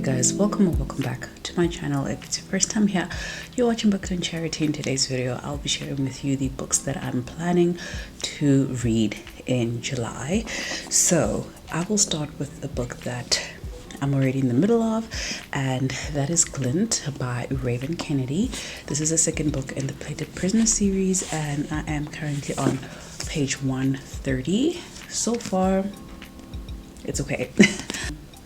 you guys, welcome or welcome back to my channel. If it's your first time here, you're watching Booked on Charity. In today's video I'll be sharing with you the books that I'm planning to read in July. So I will start with a book that I'm already in the middle of, and that is Glint by Raven Kennedy. This is the second book in the Plated Prisoner series, and I am currently on page 130. So far it's okay.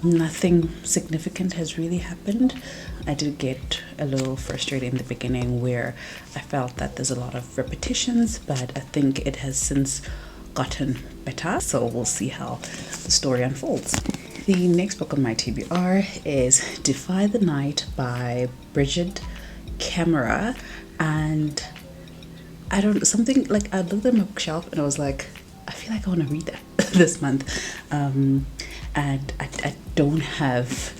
Nothing significant has really happened. I did get a little frustrated in the beginning where I felt that there's a lot of repetitions, but I think it has since gotten better, so we'll see how the story unfolds. The next book on my TBR is Defy the Night by Bridget Camera, and I looked at my bookshelf and I was like, I feel like I want to read that this month, and I don't have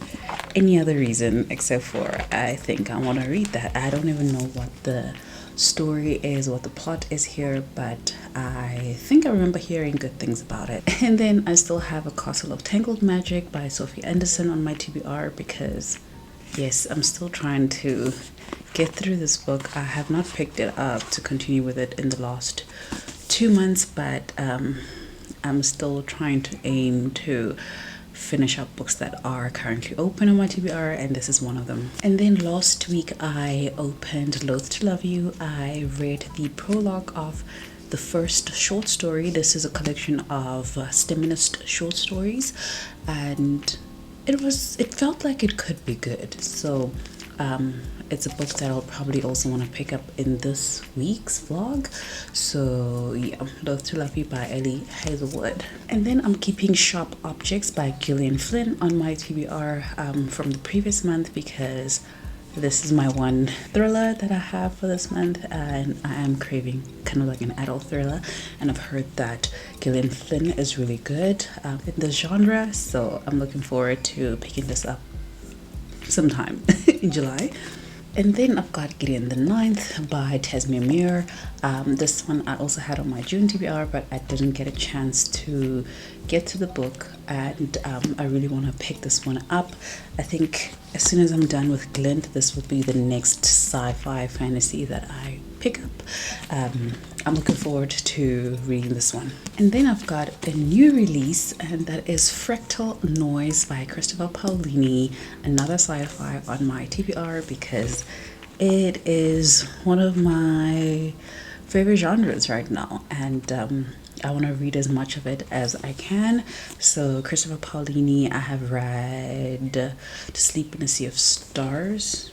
any other reason except for I think I want to read that. I don't even know what the story is, what the plot is here, but I think I remember hearing good things about it. And then I still have A Castle of Tangled Magic by Sophie Anderson on my TBR because yes, I'm still trying to get through this book. I have not picked it up to continue with it in the last 2 months, but I'm still trying to aim to finish up books that are currently open on my TBR, and this is one of them. And then last week I opened Loath to Love You. I read the prologue of the first short story. This is a collection of STEMinist short stories, and it felt like it could be good. So it's a book that I'll probably also want to pick up in this week's vlog. So yeah, Loath to Love You by Ellie Hazelwood. And then I'm keeping Sharp Objects by Gillian Flynn on my TBR from the previous month because this is my one thriller that I have for this month, and I am craving kind of like an adult thriller, and I've heard that Gillian Flynn is really good in the genre, so I'm looking forward to picking this up sometime in July. And then I've got Gideon the Ninth by Tasmia Muir. This one I also had on my June TBR, but I didn't get a chance to get to the book, and I really want to pick this one up. I think as soon as I'm done with Glint, this will be the next sci-fi fantasy that I pick up. I'm looking forward to reading this one. And then I've got a new release, and that is Fractal Noise by Christopher Paolini, another sci-fi on my TBR because it is one of my favorite genres right now, and I want to read as much of it as I can. So Christopher Paolini, I have read To Sleep in a Sea of Stars.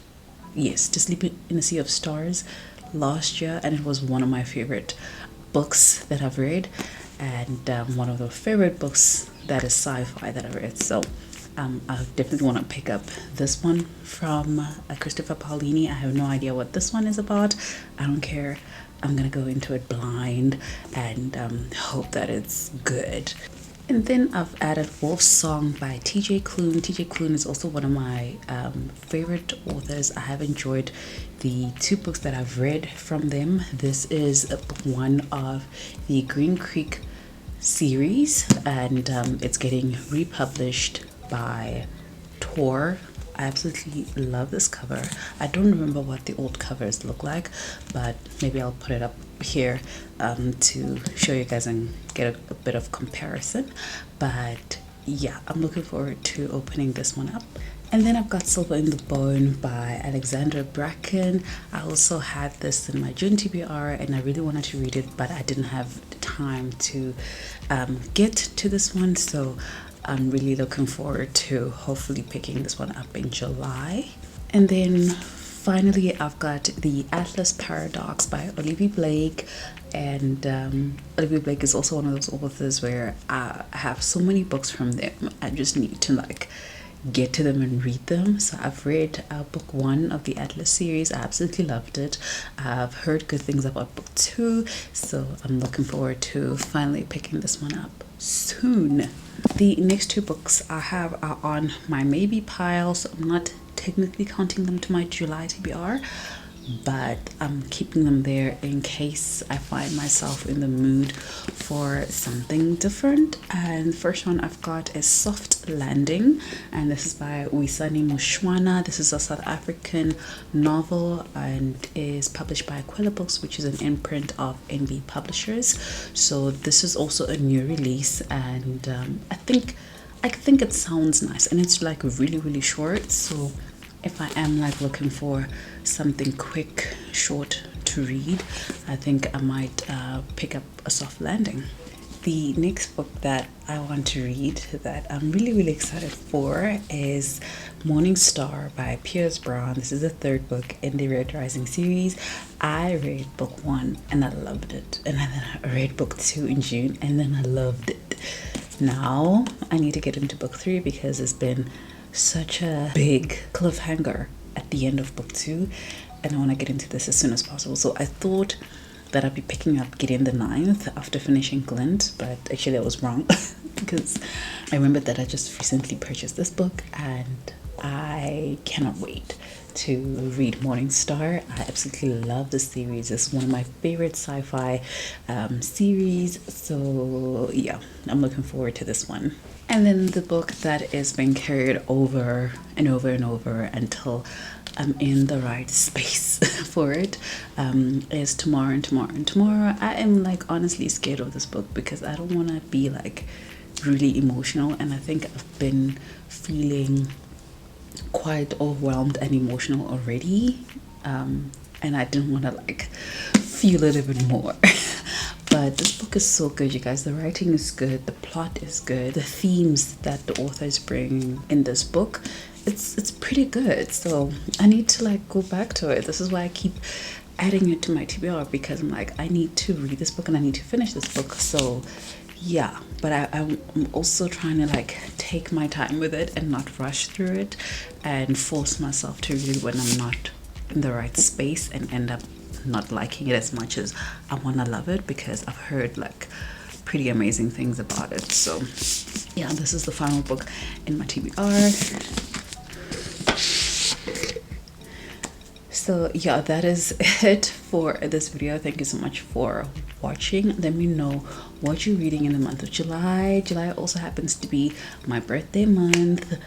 Yes, To Sleep in a Sea of Stars last year, and it was one of my favorite books that I've read, and one of the favorite books that is sci-fi that I've read. So I definitely want to pick up this one from Christopher Paolini. I have no idea what this one is about. I don't care. I'm gonna go into it blind and hope that it's good. And then I've added Wolf's Song by TJ Klune. TJ Klune is also one of my favorite authors. I have enjoyed the 2 books that I've read from them. This is book 1 of the Green Creek series, and it's getting republished by Tor. I absolutely love this cover. I don't remember what the old covers look like, but maybe I'll put it up here to show you guys and get a bit of comparison. But yeah, I'm looking forward to opening this one up. And then I've got Silver in the Bone by Alexandra Bracken. I also had this in my June TBR, and I really wanted to read it, but I didn't have time to get to this one, so I'm really looking forward to hopefully picking this one up in July. And then finally I've got The Atlas Paradox by Olivia Blake, and Olivia Blake is also one of those authors where I have so many books from them. I just need to like get to them and read them. So I've read book 1 of the Atlas series. I absolutely loved it. I've heard good things about book 2, so I'm looking forward to finally picking this one up soon. The next 2 books I have are on my maybe pile, so I'm not technically counting them to my July TBR, but I'm keeping them there in case I find myself in the mood for something different. And the first one I've got is Soft Landing, and this is by Wisani Mushwana. This is a South African novel and is published by Aquila Books, which is an imprint of NB Publishers. So this is also a new release, and I think it sounds nice, and it's like really short. So if I am like looking for something quick, short to read, I think I might pick up A Soft Landing. The next book that I want to read that I'm really excited for is Morning Star by Piers Brown. This is the third book in the Red Rising series. I read book 1 and I loved it, and then I read book 2 in June and then I loved it. Now I need to get into book 3 because it's been such a big cliffhanger at the end of book 2, and I want to get into this as soon as possible. So I thought that I'd be picking up Gideon the Ninth after finishing Glint, but actually I was wrong because I remembered that I just recently purchased this book and I cannot wait to read Morning Star. I absolutely love this series. It's one of my favorite sci-fi series, so yeah, I'm looking forward to this one. And then the book that is being carried over and over and over until I'm in the right space for it is Tomorrow and Tomorrow and Tomorrow. I am like honestly scared of this book because I don't want to be like really emotional, and I think I've been feeling quite overwhelmed and emotional already, and I didn't want to like feel it even more. But this book is so good, you guys. The writing is good, the plot is good, the themes that the authors bring in this book, it's pretty good. So I need to like go back to it. This is why I keep adding it to my TBR, because I'm like, I need to read this book and I need to finish this book. So yeah, but I'm also trying to like take my time with it and not rush through it and force myself to read it when I'm not in the right space and end up not liking it as much as I want to love it, because I've heard like pretty amazing things about it. So yeah, this is the final book in my TBR. So yeah, that is it for this video. Thank you so much for watching. Let me know what you're reading in the month of July. July also happens to be my birthday month.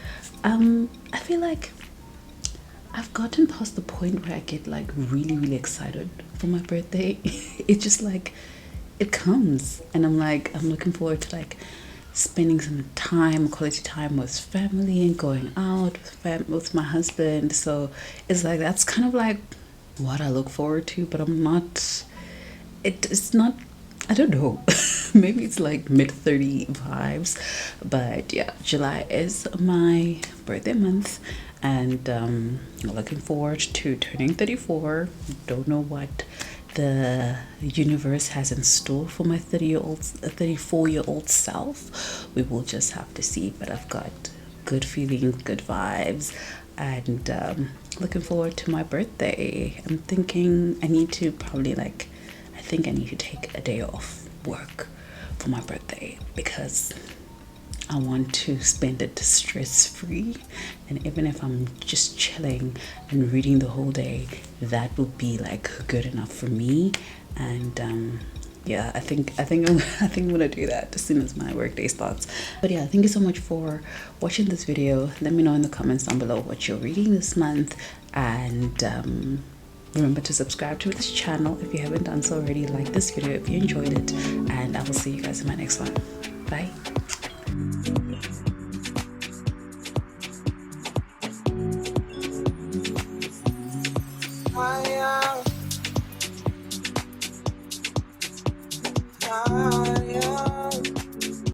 I feel like I've gotten past the point where I get like really excited for my birthday. It's just like it comes, and I'm looking forward to like spending some time, quality time with family and going out with my husband. So it's like that's kind of like what I look forward to, but I'm not, it's not, I don't know. Maybe it's like mid-30 vibes. But yeah, July is my birthday month, and I'm looking forward to turning 34. Don't know what the universe has in store for my 34-year-old self. We will just have to see, but I've got good feelings, good vibes, and looking forward to my birthday. I'm thinking I need to probably like, I think I need to take a day off work for my birthday because I want to spend it stress-free, and even if I'm just chilling and reading the whole day, that would be like good enough for me. And yeah, I think I'm gonna do that as soon as my workday starts. But yeah, thank you so much for watching this video. Let me know in the comments down below what you're reading this month, and remember to subscribe to this channel if you haven't done so already. Like this video if you enjoyed it, and I will see you guys in my next one. Bye. I